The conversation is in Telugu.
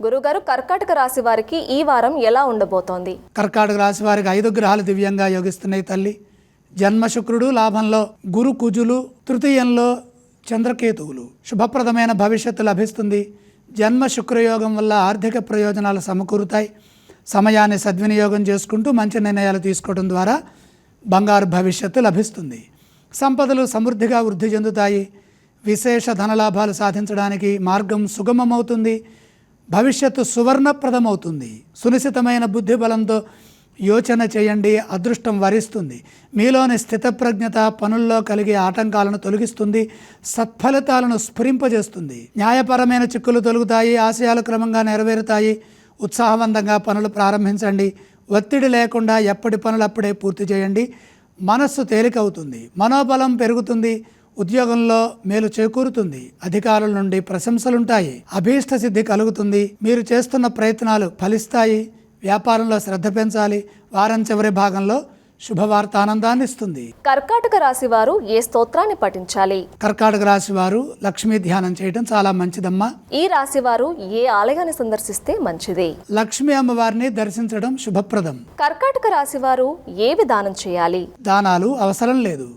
గురుగారు, కర్కాటక రాశి వారికి ఈ వారం ఎలా ఉండబోతోంది? కర్కాటక రాశి వారికి 5 గ్రహాలు దివ్యంగా యోగిస్తున్నాయి తల్లి. జన్మ శుక్రుడు, లాభంలో గురు కుజులు, తృతీయంలో చంద్రకేతువులు. శుభప్రదమైన భవిష్యత్తు లభిస్తుంది. జన్మ శుక్రయోగం వల్ల ఆర్థిక ప్రయోజనాలు సమకూరుతాయి. సమయాన్ని సద్వినియోగం చేసుకుంటూ మంచి నిర్ణయాలు తీసుకోవడం ద్వారా బంగారు భవిష్యత్తు లభిస్తుంది. సంపదలు సమృద్ధిగా వృద్ధి చెందుతాయి. విశేష ధనలాభాలు సాధించడానికి మార్గం సుగమమవుతుంది. భవిష్యత్తు సువర్ణప్రదమవుతుంది. సునిశ్చితమైన బుద్ధి బలంతో యోచన చేయండి, అదృష్టం వరిస్తుంది. మీలోని స్థితప్రజ్ఞత పనుల్లో కలిగే ఆటంకాలను తొలగిస్తుంది. సత్ఫలితాలను స్ఫురింపజేస్తుంది. న్యాయపరమైన చిక్కులు తొలగుతాయి. ఆశయాలు క్రమంగా నెరవేరుతాయి. ఉత్సాహవంతంగా పనులు ప్రారంభించండి. ఒత్తిడి లేకుండా ఎప్పటి పనులు అప్పుడే పూర్తి చేయండి. మనస్సు తేలికవుతుంది. మనోబలం పెరుగుతుంది. ఉద్యోగంలో మేలు చేకూరుతుంది. అధికారుల నుండి ప్రశంసలుంటాయి. అభీష్ట సిద్ధి కలుగుతుంది. మీరు చేస్తున్న ప్రయత్నాలు ఫలిస్తాయి. వ్యాపారంలో శ్రద్ధ పెంచాలి. వారం చివరి భాగంలో శుభవార్త ఆనందాన్ని ఇస్తుంది. కర్కాటక రాశి వారు ఏ స్తోత్రాన్ని పఠించాలి? కర్కాటక రాశి వారు లక్ష్మీ ధ్యానం చేయడం చాలా మంచిదమ్మా. ఈ రాశి వారు ఏ ఆలయాన్ని సందర్శిస్తే మంచిది? లక్ష్మీ అమ్మవారిని దర్శించడం శుభప్రదం. కర్కాటక రాశి వారు ఏ విధానం చేయాలి? దానాలు అవసరం లేదు.